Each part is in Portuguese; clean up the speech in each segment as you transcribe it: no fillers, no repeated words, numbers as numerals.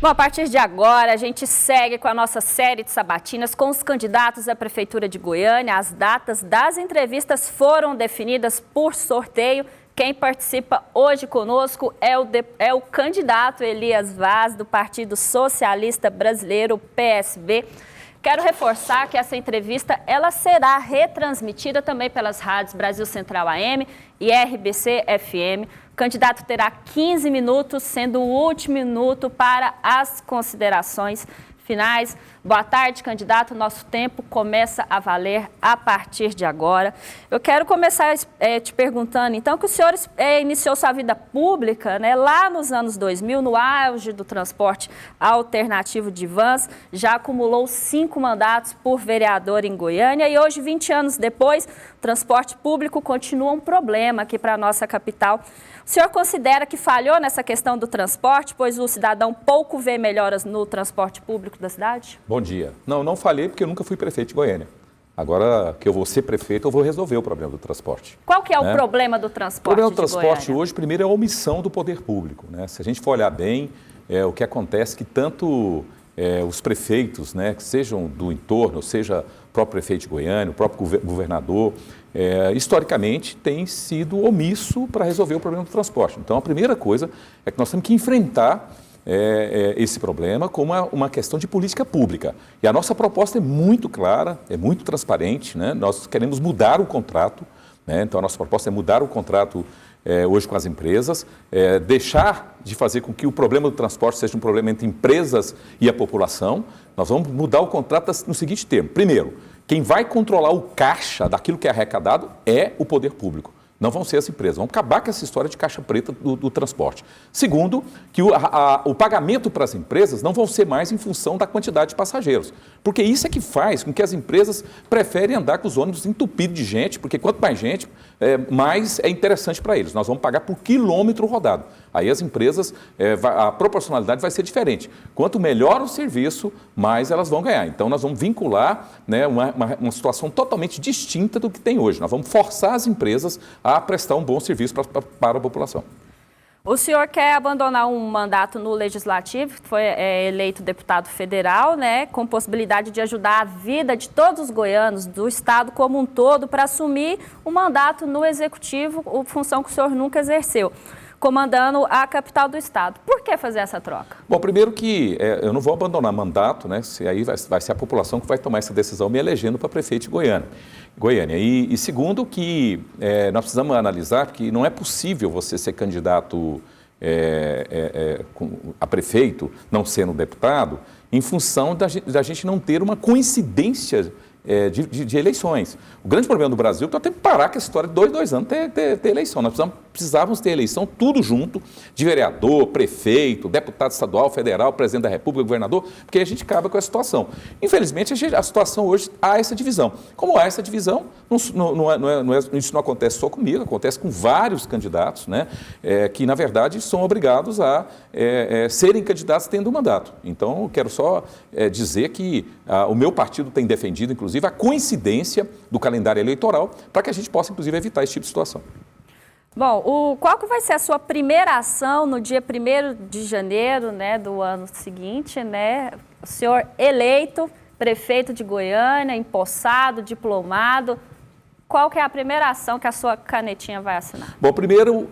Bom, a partir de agora, a gente segue com a nossa série de sabatinas com os candidatos à Prefeitura de Goiânia. As datas das entrevistas foram definidas por sorteio. Quem participa hoje conosco é o candidato Elias Vaz, do Partido Socialista Brasileiro, PSB. Quero reforçar que essa entrevista ela será retransmitida também pelas rádios Brasil Central AM e RBC FM. O candidato terá 15 minutos, sendo o último minuto para as considerações finais. Boa tarde, candidato. Nosso tempo começa a valer a partir de agora. Eu quero começar te perguntando, então, que o senhor iniciou sua vida pública, né, lá nos anos 2000, no auge do transporte alternativo de vans, já acumulou 5 mandatos por vereador em Goiânia e hoje, 20 anos depois, o transporte público continua um problema aqui para a nossa capital. O senhor considera que falhou nessa questão do transporte, pois o cidadão pouco vê melhoras no transporte público da cidade? Bom dia. Não falhei porque eu nunca fui prefeito de Goiânia. Agora que eu vou ser prefeito, eu vou resolver o problema do transporte. Qual que é o problema do transporte? O problema do transporte hoje, primeiro, é a omissão do poder público, né? Se a gente for olhar bem, o que acontece é que tanto os prefeitos, né, que sejam do entorno, seja o próprio prefeito de Goiânia, o próprio governador, historicamente tem sido omisso para resolver o problema do transporte. Então, a primeira coisa é que nós temos que enfrentar esse problema como uma questão de política pública. E a nossa proposta é muito clara, é muito transparente, né? Nós queremos mudar o contrato, né? Então a nossa proposta é mudar o contrato hoje com as empresas, deixar de fazer com que o problema do transporte seja um problema entre empresas e a população. Nós vamos mudar o contrato no seguinte termo. Primeiro, quem vai controlar o caixa daquilo que é arrecadado é o poder público. Não vão ser as empresas. Vamos acabar com essa história de caixa preta do transporte. Segundo, que o pagamento para as empresas não vão ser mais em função da quantidade de passageiros. Porque isso é que faz com que as empresas preferem andar com os ônibus entupidos de gente, porque quanto mais gente, mais é interessante para eles. Nós vamos pagar por quilômetro rodado. Aí as empresas, a proporcionalidade vai ser diferente. Quanto melhor o serviço, mais elas vão ganhar. Então, nós vamos vincular, né, uma situação totalmente distinta do que tem hoje. Nós vamos forçar as empresas a prestar um bom serviço para a população. O senhor quer abandonar um mandato no Legislativo, que foi eleito deputado federal, né, com possibilidade de ajudar a vida de todos os goianos, do Estado como um todo, para assumir um mandato no Executivo, função que o senhor nunca exerceu, comandando a capital do Estado. Por que fazer essa troca? Bom, primeiro que eu não vou abandonar mandato, né? Aí vai ser a população que vai tomar essa decisão me elegendo para prefeito de Goiânia. E segundo que nós precisamos analisar que não é possível você ser candidato a prefeito, não sendo deputado, em função da gente não ter uma coincidência de eleições. O grande problema do Brasil é que nós temos que parar com essa história de 2 anos ter eleição. Nós precisávamos ter eleição tudo junto, de vereador, prefeito, deputado estadual, federal, presidente da República, governador, porque a gente acaba com a situação. Infelizmente, a situação hoje há essa divisão. Como há essa divisão, isso não acontece só comigo, acontece com vários candidatos, né, que, na verdade, são obrigados a serem candidatos tendo um mandato. Então, eu quero só dizer que o meu partido tem defendido, inclusive, a coincidência do calendário eleitoral para que a gente possa, inclusive, evitar esse tipo de situação. Bom, qual que vai ser a sua primeira ação no dia 1º de janeiro, né, do ano seguinte, né? O senhor eleito prefeito de Goiânia, empossado, diplomado. Qual que é a primeira ação que a sua canetinha vai assinar? Bom, primeiro,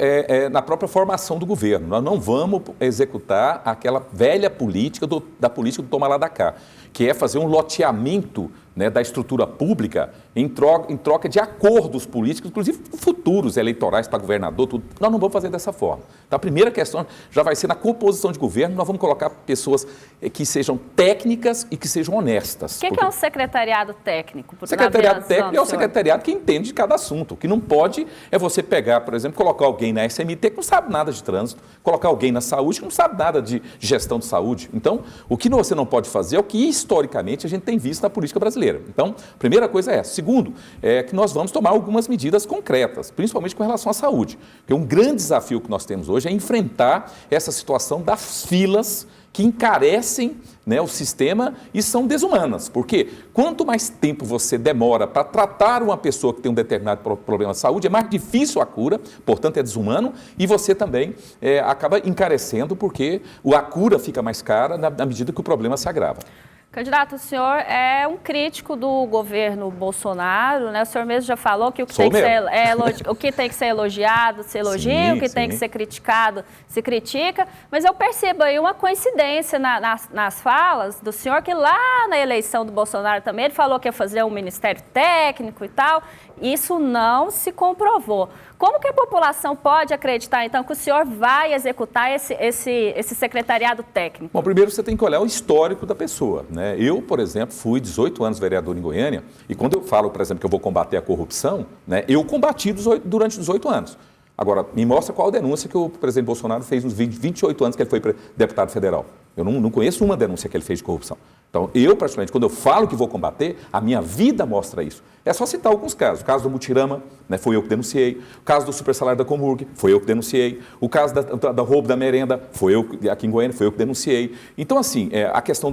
na própria formação do governo. Nós não vamos executar aquela velha política da política do toma lá da cá, que é fazer um loteamento, né, da estrutura pública em troca de acordos políticos, inclusive futuros eleitorais para governador, tudo. Nós não vamos fazer dessa forma. Então, a primeira questão já vai ser na composição de governo, nós vamos colocar pessoas que sejam técnicas e que sejam honestas. O que é um secretariado técnico? O secretariado técnico é o secretariado que entende de cada assunto. O que não pode é você pegar, por exemplo, colocar alguém na SMT que não sabe nada de trânsito, colocar alguém na saúde que não sabe nada de gestão de saúde. Então, o que você não pode fazer é o que historicamente a gente tem visto na política brasileira. brasileira. Então, primeira coisa é essa. Segundo, é que nós vamos tomar algumas medidas concretas, principalmente com relação à saúde. Porque um grande desafio que nós temos hoje é enfrentar essa situação das filas que encarecem, né, o sistema e são desumanas. Porque quanto mais tempo você demora para tratar uma pessoa que tem um determinado problema de saúde, é mais difícil a cura, portanto é desumano, e você também acaba encarecendo porque a cura fica mais cara na medida que o problema se agrava. Candidato, o senhor é um crítico do governo Bolsonaro, né? O senhor mesmo já falou que o que, o que tem que ser elogiado se elogia, sim, o que tem que ser criticado se critica, mas eu percebo aí uma coincidência nas falas do senhor, que lá na eleição do Bolsonaro também ele falou que ia fazer um ministério técnico e tal, isso não se comprovou. Como que a população pode acreditar, então, que o senhor vai executar esse secretariado técnico? Bom, primeiro você tem que olhar o histórico da pessoa, né? Eu, por exemplo, fui 18 anos vereador em Goiânia e quando eu falo, por exemplo, que eu vou combater a corrupção, né, eu combati durante 18 anos. Agora, me mostra qual a denúncia que o presidente Bolsonaro fez nos 28 anos que ele foi deputado federal. Eu não conheço uma denúncia que ele fez de corrupção. Então, eu, particularmente, quando eu falo que vou combater, a minha vida mostra isso. É só citar alguns casos. O caso do Mutirama, né, foi eu que denunciei. O caso do supersalário da Comurg, foi eu que denunciei. O caso da roubo da merenda, foi eu, aqui em Goiânia, foi eu que denunciei. Então, assim, a questão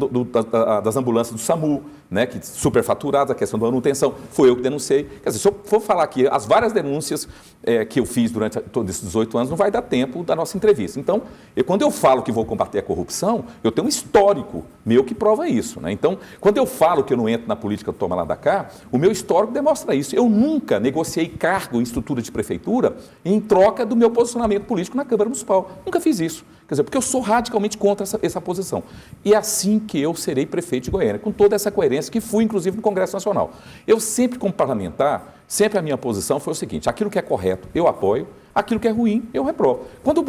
das ambulâncias do SAMU, né, que superfaturadas, a questão da manutenção, foi eu que denunciei. Quer dizer, se eu for falar aqui as várias denúncias que eu fiz durante todos esses 18 anos, não vai dar tempo da nossa entrevista. Então, quando eu falo que vou combater a corrupção, eu tenho um histórico meu que prova isso, né? Então, quando eu falo que eu não entro na política toma lá da cá, o meu histórico demonstra isso. Eu nunca negociei cargo em estrutura de prefeitura em troca do meu posicionamento político na Câmara Municipal. Nunca fiz isso. Quer dizer, porque eu sou radicalmente contra essa posição. E é assim que eu serei prefeito de Goiânia, com toda essa coerência que fui, inclusive, no Congresso Nacional. Eu sempre, como parlamentar, sempre a minha posição foi o seguinte: aquilo que é correto, eu apoio, aquilo que é ruim, eu reprovo. Quando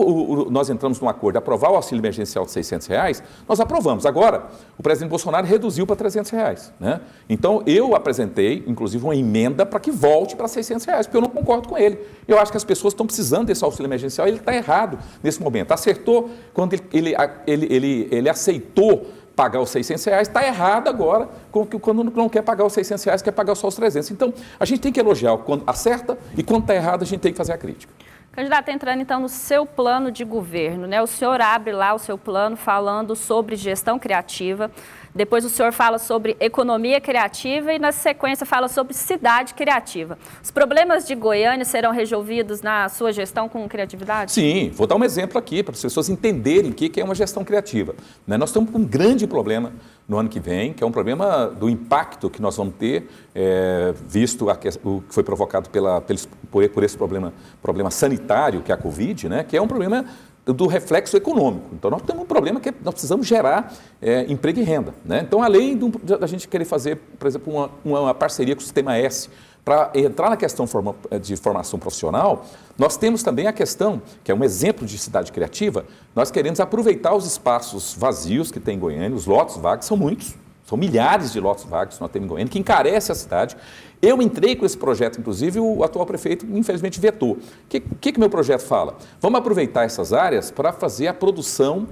nós entramos num acordo de aprovar o auxílio emergencial de R$600, nós aprovamos. Agora, o presidente Bolsonaro reduziu para R$300, né? Então, eu apresentei, inclusive, uma emenda para que volte para R$600, porque eu não concordo com ele. Eu acho que as pessoas estão precisando desse auxílio emergencial e ele está errado nesse momento. Acertou quando ele aceitou pagar os R$600, está errado agora, quando não quer pagar os R$600, quer pagar só os 300. Então, a gente tem que elogiar quando acerta e quando está errado, a gente tem que fazer a crítica. Candidato, entrando então no seu plano de governo, né? O senhor abre lá o seu plano falando sobre gestão criativa, depois o senhor fala sobre economia criativa e na sequência fala sobre cidade criativa. Os problemas de Goiânia serão resolvidos na sua gestão com criatividade? Sim, vou dar um exemplo aqui para as pessoas entenderem o que é uma gestão criativa. Nós estamos com um grande problema no ano que vem, que é um problema do impacto que nós vamos ter, visto o que foi provocado por esse problema sanitário, que é a Covid, né, que é um problema do reflexo econômico. Então, nós temos um problema que nós precisamos gerar emprego e renda, né? Então, além da gente querer fazer, por exemplo, uma parceria com o Sistema S, para entrar na questão de formação profissional, nós temos também a questão, que é um exemplo de cidade criativa, nós queremos aproveitar os espaços vazios que tem em Goiânia, os lotes vagos, são muitos, são milhares de lotes vagos que nós temos em Goiânia, que encarece a cidade. Eu entrei com esse projeto, inclusive o atual prefeito, infelizmente, vetou. O que meu projeto fala? Vamos aproveitar essas áreas para fazer a produção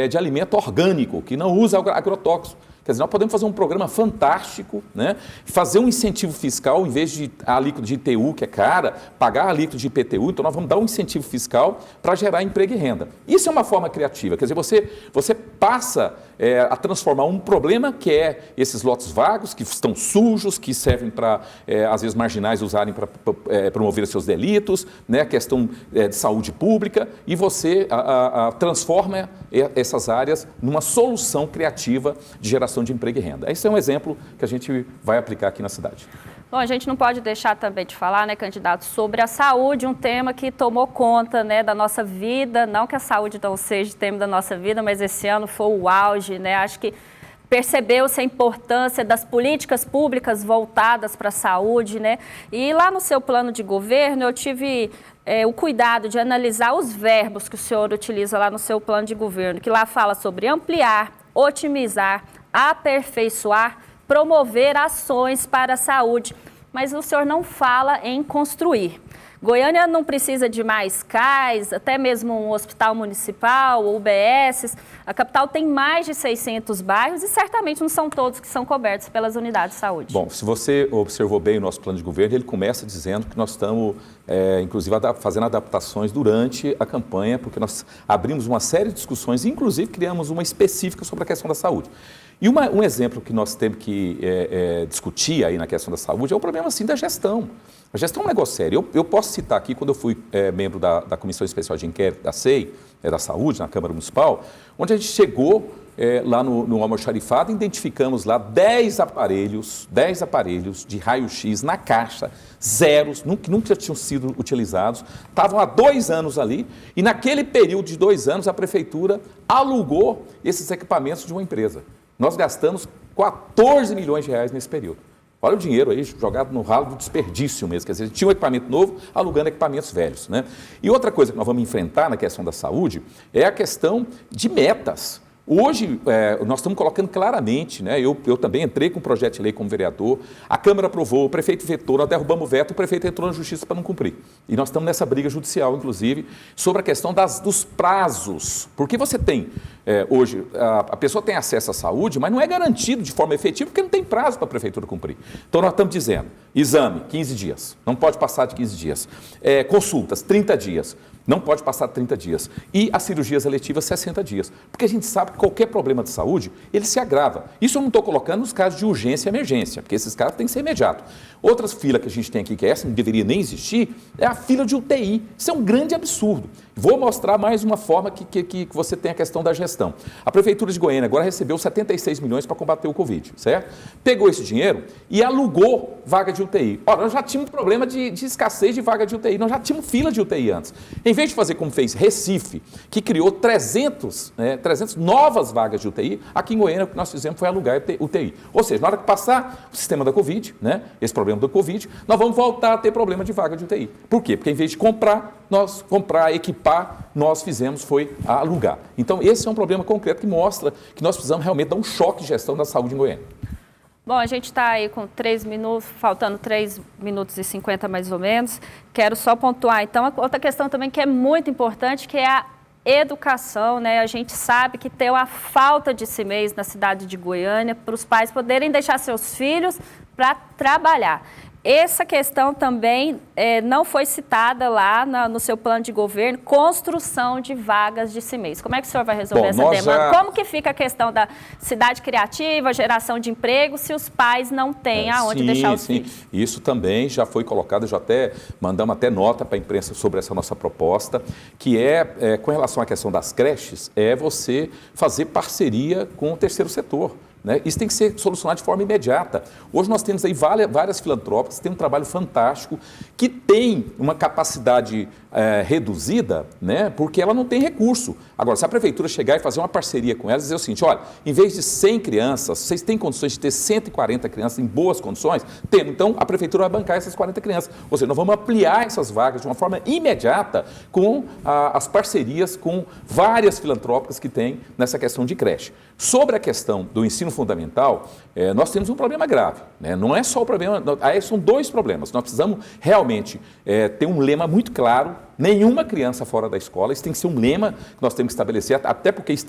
de alimento orgânico, que não usa agrotóxico. Quer dizer, nós podemos fazer um programa fantástico, né? Fazer um incentivo fiscal, em vez de a alíquota de ITU, que é cara, pagar a alíquota de IPTU, então nós vamos dar um incentivo fiscal para gerar emprego e renda. Isso é uma forma criativa, quer dizer, você passa a transformar um problema que é esses lotes vagos, que estão sujos, que servem para, às vezes, marginais usarem para promover seus delitos, né? A questão de saúde pública, e você transforma essas áreas numa solução criativa de geração de emprego e renda. Esse é um exemplo que a gente vai aplicar aqui na cidade. Bom, a gente não pode deixar também de falar, né, candidato, sobre a saúde, um tema que tomou conta, né, da nossa vida, não que a saúde não seja tema da nossa vida, mas esse ano foi o auge, né, acho que percebeu-se a importância das políticas públicas voltadas para a saúde, né, e lá no seu plano de governo eu tive o cuidado de analisar os verbos que o senhor utiliza lá no seu plano de governo, que lá fala sobre ampliar, otimizar, aperfeiçoar, promover ações para a saúde, mas o senhor não fala em construir. Goiânia não precisa de mais CAIs, até mesmo um hospital municipal, UBSs. A capital tem mais de 600 bairros e certamente não são todos que são cobertos pelas unidades de saúde. Bom, se você observou bem o nosso plano de governo, ele começa dizendo que nós estamos, inclusive, fazendo adaptações durante a campanha, porque nós abrimos uma série de discussões, inclusive criamos uma específica sobre a questão da saúde. E um exemplo que nós temos que discutir aí na questão da saúde é o problema, assim, da gestão. A gestão é um negócio sério. Eu posso citar aqui, quando eu fui membro da Comissão Especial de Inquérito da SEI, da Saúde, na Câmara Municipal, onde a gente chegou lá no almoxarifado, identificamos lá 10 aparelhos de raio-x na caixa, zeros, que nunca tinham sido utilizados, estavam há 2 anos ali, e naquele período de 2 anos a Prefeitura alugou esses equipamentos de uma empresa. Nós gastamos 14 milhões de reais nesse período. Olha o dinheiro aí jogado no ralo do desperdício mesmo. Quer dizer, tinha um equipamento novo alugando equipamentos velhos, né? E outra coisa que nós vamos enfrentar na questão da saúde é a questão de metas. Hoje, nós estamos colocando claramente, né? Eu também entrei com um projeto de lei como vereador, a Câmara aprovou, o prefeito vetou, nós derrubamos o veto, o prefeito entrou na justiça para não cumprir. E nós estamos nessa briga judicial, inclusive, sobre a questão dos prazos. Porque você tem, hoje, a pessoa tem acesso à saúde, mas não é garantido de forma efetiva, porque não tem prazo para a prefeitura cumprir. Então, nós estamos dizendo, exame, 15 dias, não pode passar de 15 dias. Consultas, 30 dias. Não pode passar 30 dias. E as cirurgias eletivas, 60 dias. Porque a gente sabe que qualquer problema de saúde, ele se agrava. Isso eu não estou colocando nos casos de urgência e emergência, porque esses casos têm que ser imediato. Outras filas que a gente tem aqui, que essa não deveria nem existir, é a fila de UTI. Isso é um grande absurdo. Vou mostrar mais uma forma que você tem a questão da gestão. A Prefeitura de Goiânia agora recebeu 76 milhões para combater o Covid, certo? Pegou esse dinheiro e alugou vaga de UTI. Ora, nós já tínhamos problema de escassez de vaga de UTI, nós já tínhamos fila de UTI antes. Em vez de fazer como fez Recife, que criou 300 novas vagas de UTI, aqui em Goiânia o que nós fizemos foi alugar UTI. Ou seja, na hora que passar o sistema da Covid, né, esse problema do Covid, nós vamos voltar a ter problema de vaga de UTI. Por quê? Porque em vez de comprar, equipar, nós fizemos foi alugar. Então, esse é um problema concreto que mostra que nós precisamos realmente dar um choque de gestão da saúde em Goiânia. Bom, a gente está aí com 3 minutos, faltando 3 minutos e 50 mais ou menos. Quero só pontuar, então, outra questão também que é muito importante, que é a educação, né? A gente sabe que tem uma falta de CMEIs na cidade de Goiânia para os pais poderem deixar seus filhos para trabalhar. Essa questão também não foi citada lá no seu plano de governo, construção de vagas de CMEIs. Como é que o senhor vai resolver essa demanda? Como que fica a questão da cidade criativa, geração de emprego, se os pais não têm aonde deixar os filhos? Isso também já foi colocado, já mandamos até nota para a imprensa sobre essa nossa proposta, que com relação à questão das creches, é você fazer parceria com o terceiro setor. Né? Isso tem que ser solucionado de forma imediata. Hoje nós temos aí várias filantrópicas que têm um trabalho fantástico, que tem uma capacidade reduzida, né? Porque ela não tem recurso. Agora, se a prefeitura chegar e fazer uma parceria com elas e dizer o seguinte, olha, em vez de 100 crianças, vocês têm condições de ter 140 crianças em boas condições? Temos. Então, a prefeitura vai bancar essas 40 crianças. Ou seja, nós vamos ampliar essas vagas de uma forma imediata com as parcerias com várias filantrópicas que tem nessa questão de creche. Sobre a questão do ensino fundamental, nós temos um problema grave, né? Não é só o problema, aí são 2 problemas. Nós precisamos realmente ter um lema muito claro, nenhuma criança fora da escola. Isso tem que ser um lema que nós temos que estabelecer, até porque isso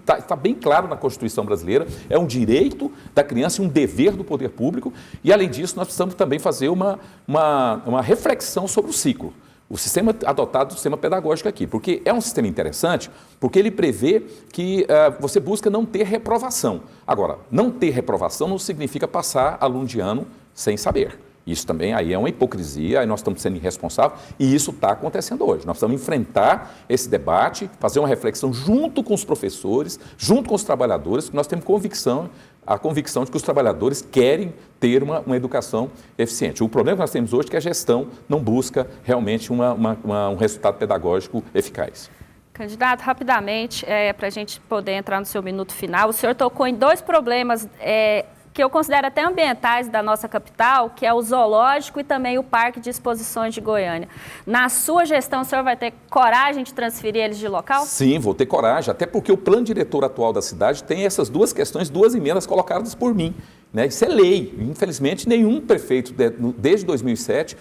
está bem claro na Constituição brasileira, é um direito da criança e um dever do poder público, e além disso nós precisamos também fazer uma reflexão sobre o ciclo. O sistema adotado, o sistema pedagógico aqui, porque é um sistema interessante, porque ele prevê que você busca não ter reprovação. Agora, não ter reprovação não significa passar aluno de ano sem saber. Isso também aí é uma hipocrisia, aí nós estamos sendo irresponsáveis e isso está acontecendo hoje. Nós precisamos enfrentar esse debate, fazer uma reflexão junto com os professores, junto com os trabalhadores, porque nós temos a convicção de que os trabalhadores querem ter uma educação eficiente. O problema que nós temos hoje é que a gestão não busca realmente um resultado pedagógico eficaz. Candidato, rapidamente, para a gente poder entrar no seu minuto final, o senhor tocou em 2 problemas que eu considero até ambientais da nossa capital, que é o Zoológico e também o Parque de Exposições de Goiânia. Na sua gestão, o senhor vai ter coragem de transferir eles de local? Sim, vou ter coragem, até porque o plano diretor atual da cidade tem essas duas questões, duas emendas colocadas por mim. Né? Isso é lei. Infelizmente, nenhum prefeito, desde 2007,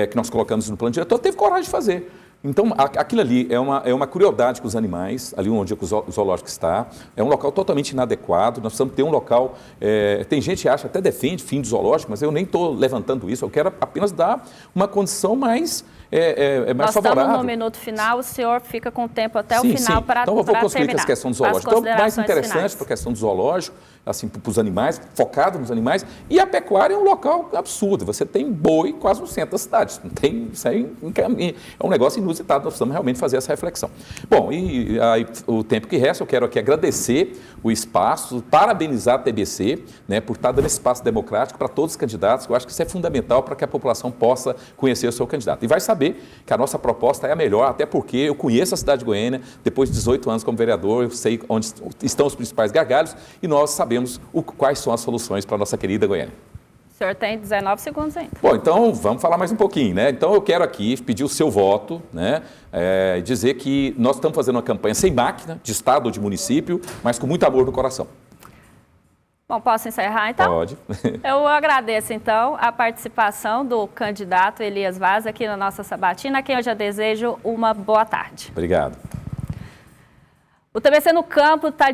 que nós colocamos no plano diretor, teve coragem de fazer. Então, aquilo ali é uma crueldade com os animais, ali onde o zoológico está, é um local totalmente inadequado, nós precisamos ter um local, tem gente que acha, até defende fim do zoológico, mas eu nem estou levantando isso, eu quero apenas dar uma condição mais favorável. Nós estamos no minuto final, o senhor fica com o tempo até o final para terminar. Então, eu vou concluir com a questão do zoológico. Então, o mais interessante para a questão do zoológico, assim, para os animais, focado nos animais, e a pecuária é um local absurdo. Você tem boi quase no centro da cidade. Não tem, isso aí é um negócio inusitado, nós precisamos realmente fazer essa reflexão. Bom, e aí, o tempo que resta, eu quero aqui agradecer o espaço, parabenizar a TBC, né, por estar dando esse espaço democrático para todos os candidatos, eu acho que isso é fundamental para que a população possa conhecer o seu candidato. E vai saber que a nossa proposta é a melhor, até porque eu conheço a cidade de Goiânia, depois de 18 anos como vereador, eu sei onde estão os principais gargalos e nós sabemos quais são as soluções para a nossa querida Goiânia. O senhor tem 19 segundos ainda. Bom, então vamos falar mais um pouquinho, né? Então eu quero aqui pedir o seu voto, né? Dizer que nós estamos fazendo uma campanha sem máquina, de estado ou de município, mas com muito amor no coração. Bom, posso encerrar então? Pode. Eu agradeço então a participação do candidato Elias Vaz aqui na nossa sabatina, a quem eu já desejo uma boa tarde. Obrigado. O TBC no Campo está